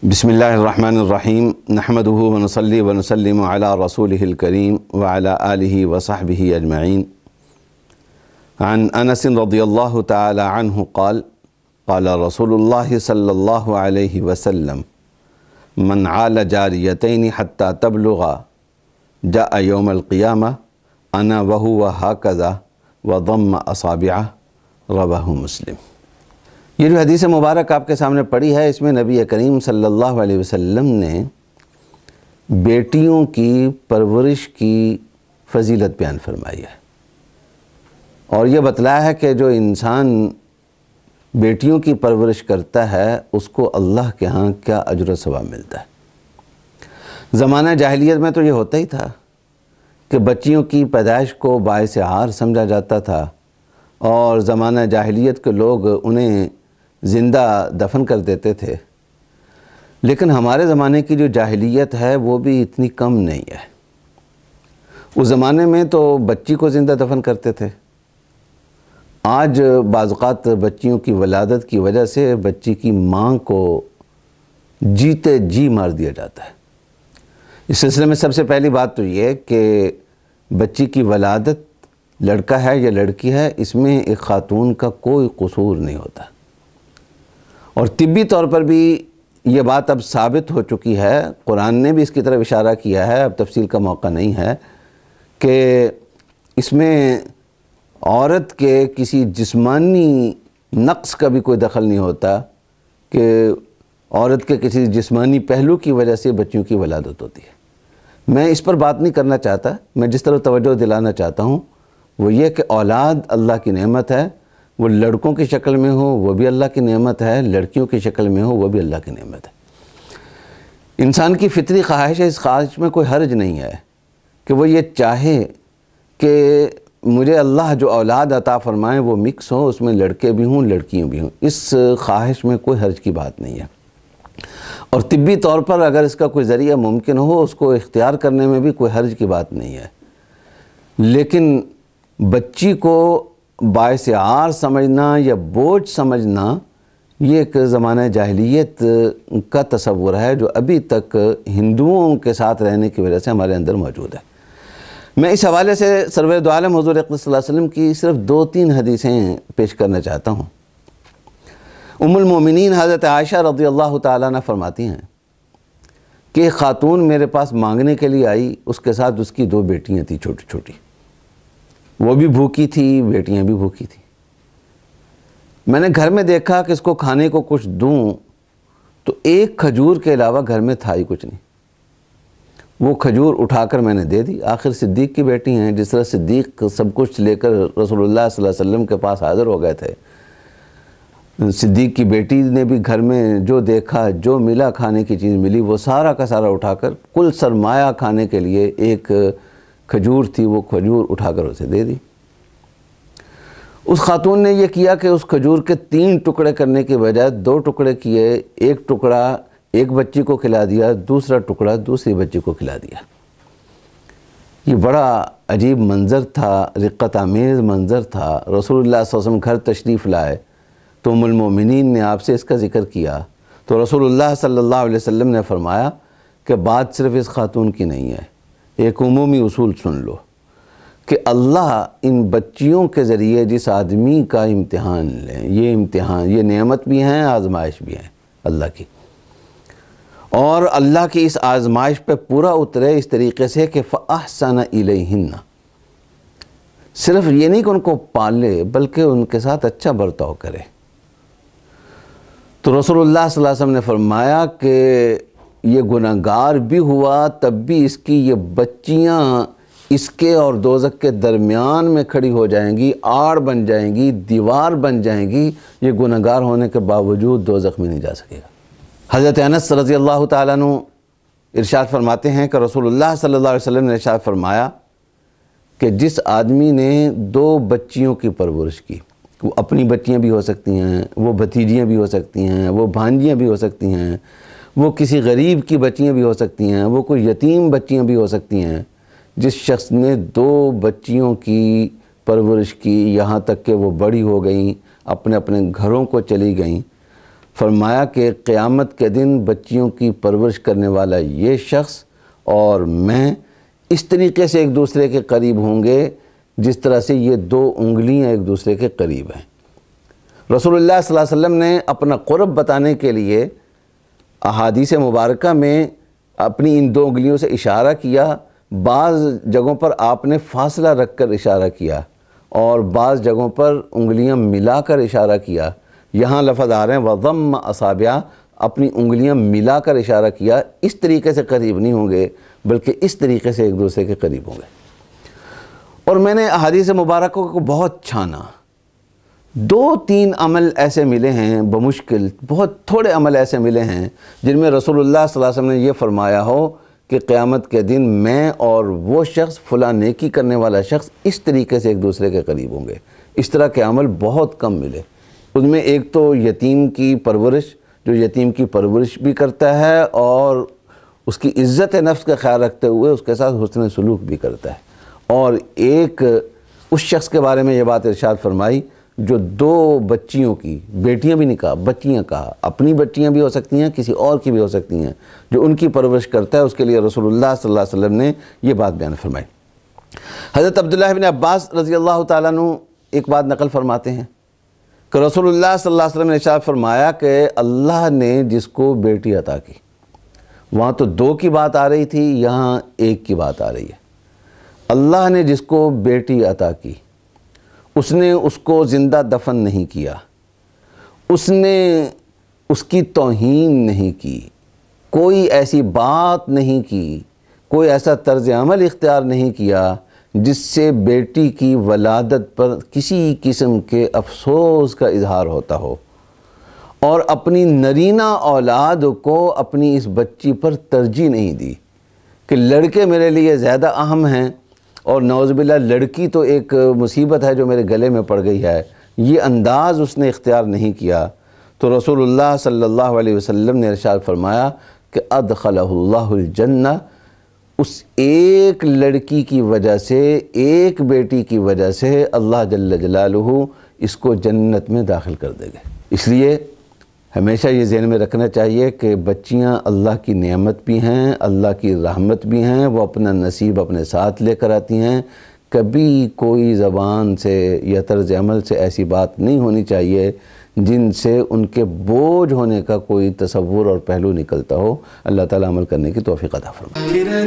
بسم اللہ الرحمن الرحیم نحمدہ ونصلی ونسلم علی رسولہ الکریم وعلی آلہ وصحبہ اجمعین عن انس رضی اللہ تعالی عنہ قال قال رسول اللہ صلی اللہ علیہ وسلم من عال جاریتین حتی تبلغا جاء یوم القیامہ انا وہو ہکذا وضم اصابعہ رواه مسلم۔ یہ جو حدیث مبارک آپ کے سامنے پڑھی ہے، اس میں نبی کریم صلی اللہ علیہ وسلم نے بیٹیوں کی پرورش کی فضیلت بیان فرمائی ہے، اور یہ بتلایا ہے کہ جو انسان بیٹیوں کی پرورش کرتا ہے اس کو اللہ کے ہاں کیا اجر و ثواب ملتا ہے۔ زمانہ جاہلیت میں تو یہ ہوتا ہی تھا کہ بچیوں کی پیدائش کو باعث عار سمجھا جاتا تھا، اور زمانہ جاہلیت کے لوگ انہیں زندہ دفن کر دیتے تھے، لیکن ہمارے زمانے کی جو جاہلیت ہے وہ بھی اتنی کم نہیں ہے۔ اس زمانے میں تو بچی کو زندہ دفن کرتے تھے، آج بعض اوقات بچیوں کی ولادت کی وجہ سے بچی کی ماں کو جیتے جی مار دیا جاتا ہے۔ اس سلسلے میں سب سے پہلی بات تو یہ کہ بچی کی ولادت لڑکا ہے یا لڑکی ہے، اس میں ایک خاتون کا کوئی قصور نہیں ہوتا، اور طبی طور پر بھی یہ بات اب ثابت ہو چکی ہے، قرآن نے بھی اس کی طرف اشارہ کیا ہے، اب تفصیل کا موقع نہیں ہے، کہ اس میں عورت کے کسی جسمانی نقص کا بھی کوئی دخل نہیں ہوتا کہ عورت کے کسی جسمانی پہلو کی وجہ سے بچیوں کی ولادت ہوتی ہے۔ میں اس پر بات نہیں کرنا چاہتا، میں جس طرح توجہ دلانا چاہتا ہوں وہ یہ کہ اولاد اللہ کی نعمت ہے، وہ لڑکوں کی شکل میں ہو وہ بھی اللہ کی نعمت ہے، لڑکیوں کی شکل میں ہو وہ بھی اللہ کی نعمت ہے۔ انسان کی فطری خواہش ہے، اس خواہش میں کوئی حرج نہیں ہے کہ وہ یہ چاہے کہ مجھے اللہ جو اولاد عطا فرمائیں وہ مکس ہو، اس میں لڑکے بھی ہوں لڑکیاں بھی ہوں، اس خواہش میں کوئی حرج کی بات نہیں ہے، اور طبی طور پر اگر اس کا کوئی ذریعہ ممکن ہو اس کو اختیار کرنے میں بھی کوئی حرج کی بات نہیں ہے۔ لیکن بچی کو باعث عار سمجھنا یا بوجھ سمجھنا یہ ایک زمانہ جاہلیت کا تصور ہے جو ابھی تک ہندوؤں کے ساتھ رہنے کی وجہ سے ہمارے اندر موجود ہے۔ میں اس حوالے سے سرور دو عالم حضور اقدس صلی اللہ علیہ وسلم کی صرف 2-3 حدیثیں پیش کرنا چاہتا ہوں۔ ام المومنین حضرت عائشہ رضی اللہ تعالیٰ عنہ فرماتی ہیں کہ ایک خاتون میرے پاس مانگنے کے لیے آئی، اس کے ساتھ اس کی 2 بیٹیاں تھیں چھوٹی چھوٹی، وہ بھی بھوکی تھی بیٹیاں بھی بھوکی تھیں۔ میں نے گھر میں دیکھا کہ اس کو کھانے کو کچھ دوں تو ایک کھجور کے علاوہ گھر میں تھا ہی کچھ نہیں، وہ کھجور اٹھا کر میں نے دے دی۔ آخر صدیق کی بیٹی ہیں، جس طرح صدیق سب کچھ لے کر رسول اللہ صلی اللہ علیہ وسلم کے پاس حاضر ہو گئے تھے، صدیق کی بیٹی نے بھی گھر میں جو دیکھا جو ملا کھانے کی چیز ملی وہ سارا کا سارا اٹھا کر کل سرمایہ کھانے کے لیے ایک کھجور تھی وہ کھجور اٹھا کر اسے دے دی۔ اس خاتون نے یہ کیا کہ اس کھجور کے 3 ٹکڑے کرنے کے بجائے 2 ٹکڑے کیے، ایک ٹکڑا ایک بچی کو کھلا دیا، دوسرا ٹکڑا دوسری بچی کو کھلا دیا۔ یہ بڑا عجیب منظر تھا، رقت آمیز منظر تھا۔ رسول اللہ صلی اللہ علیہ وسلم گھر تشریف لائے تو ام المومنین نے آپ سے اس کا ذکر کیا تو رسول اللہ صلی اللہ علیہ وسلم نے فرمایا کہ بات صرف اس خاتون کی نہیں ہے، ایک عمومی اصول سن لو کہ اللہ ان بچیوں کے ذریعے جس آدمی کا امتحان لیں، یہ امتحان یہ نعمت بھی ہیں آزمائش بھی ہیں اللہ کی، اور اللہ کی اس آزمائش پہ پورا اترے اس طریقے سے کہ فَأَحْسَنَ إِلَيْهِنَّ، صرف یہ نہیں کہ ان کو پالے بلکہ ان کے ساتھ اچھا برتاؤ کرے۔ تو رسول اللہ صلی اللہ علیہ وسلم نے فرمایا کہ یہ گناہگار بھی ہوا تب بھی اس کی یہ بچیاں اس کے اور دوزخ کے درمیان میں کھڑی ہو جائیں گی، آڑ بن جائیں گی، دیوار بن جائیں گی، یہ گناہگار ہونے کے باوجود دوزخ میں نہیں جا سکے گا۔ حضرت انس رضی اللہ تعالیٰ عنہ ارشاد فرماتے ہیں کہ رسول اللہ صلی اللہ علیہ وسلم نے ارشاد فرمایا کہ جس آدمی نے 2 بچیوں کی پرورش کی، وہ اپنی بچیاں بھی ہو سکتی ہیں، وہ بھتیجیاں بھی ہو سکتی ہیں، وہ بھانجیاں بھی ہو سکتی ہیں، وہ کسی غریب کی بچیاں بھی ہو سکتی ہیں، وہ کوئی یتیم بچیاں بھی ہو سکتی ہیں، جس شخص نے 2 بچیوں کی پرورش کی یہاں تک کہ وہ بڑی ہو گئیں، اپنے اپنے گھروں کو چلی گئیں، فرمایا کہ قیامت کے دن بچیوں کی پرورش کرنے والا یہ شخص اور میں اس طریقے سے ایک دوسرے کے قریب ہوں گے جس طرح سے یہ 2 انگلیاں ایک دوسرے کے قریب ہیں۔ رسول اللہ صلی اللہ علیہ وسلم نے اپنا قرب بتانے کے لیے احادیث مبارکہ میں اپنی ان 2 انگلیوں سے اشارہ کیا، بعض جگہوں پر آپ نے فاصلہ رکھ کر اشارہ کیا اور بعض جگہوں پر انگلیاں ملا کر اشارہ کیا۔ یہاں لفظ آ رہے ہیں وَضَمَّ أَصَابِعَ، اپنی انگلیاں ملا کر اشارہ کیا، اس طریقے سے قریب نہیں ہوں گے بلکہ اس طریقے سے ایک دوسرے کے قریب ہوں گے۔ اور میں نے احادیث مبارکوں کو بہت چھانا، 2-3 عمل ایسے ملے ہیں بمشکل، بہت تھوڑے عمل ایسے ملے ہیں جن میں رسول اللہ صلی اللہ علیہ وسلم نے یہ فرمایا ہو کہ قیامت کے دن میں اور وہ شخص فلاں نیکی کرنے والا شخص اس طریقے سے ایک دوسرے کے قریب ہوں گے۔ اس طرح کے عمل بہت کم ملے۔ ان میں ایک تو یتیم کی پرورش، جو یتیم کی پرورش بھی کرتا ہے اور اس کی عزت نفس کا خیال رکھتے ہوئے اس کے ساتھ حسن سلوک بھی کرتا ہے، اور ایک اس شخص کے بارے میں یہ بات ارشاد فرمائی جو 2 بچیوں کی، بیٹیاں بھی نہیں کہا، بچیاں کہا، اپنی بچیاں بھی ہو سکتی ہیں، کسی اور کی بھی ہو سکتی ہیں، جو ان کی پرورش کرتا ہے، اس کے لیے رسول اللہ صلی اللہ علیہ وسلم نے یہ بات بیان فرمائی۔ حضرت عبداللہ بن عباس رضی اللہ تعالیٰ عنہ ایک بات نقل فرماتے ہیں کہ رسول اللہ صلی اللہ علیہ وسلم نے ارشاد فرمایا کہ اللہ نے جس کو بیٹی عطا کی، وہاں تو 2 کی بات آ رہی تھی، یہاں 1 کی بات آ رہی ہے۔ اللہ نے جس کو بیٹی عطا کی، اس نے اس کو زندہ دفن نہیں کیا، اس نے اس کی توہین نہیں کی، کوئی ایسی بات نہیں کی، کوئی ایسا طرز عمل اختیار نہیں کیا جس سے بیٹی کی ولادت پر کسی قسم کے افسوس کا اظہار ہوتا ہو، اور اپنی نرینہ اولاد کو اپنی اس بچی پر ترجیح نہیں دی کہ لڑکے میرے لیے زیادہ اہم ہیں، اور نعوذ باللہ لڑکی تو ایک مصیبت ہے جو میرے گلے میں پڑ گئی ہے، یہ انداز اس نے اختیار نہیں کیا۔ تو رسول اللہ صلی اللہ علیہ وسلم نے ارشاد فرمایا کہ ادخلہ اللہ الجنہ، اس ایک لڑکی کی وجہ سے، ایک بیٹی کی وجہ سے اللہ جل جلالہ اس کو جنت میں داخل کر دے گا۔ اس لیے ہمیشہ یہ ذہن میں رکھنا چاہیے کہ بچیاں اللہ کی نعمت بھی ہیں، اللہ کی رحمت بھی ہیں، وہ اپنا نصیب اپنے ساتھ لے کر آتی ہیں۔ کبھی کوئی زبان سے یا طرز عمل سے ایسی بات نہیں ہونی چاہیے جن سے ان کے بوجھ ہونے کا کوئی تصور اور پہلو نکلتا ہو۔ اللہ تعالیٰ عمل کرنے کی توفیق عطا فرمائے۔ تیرے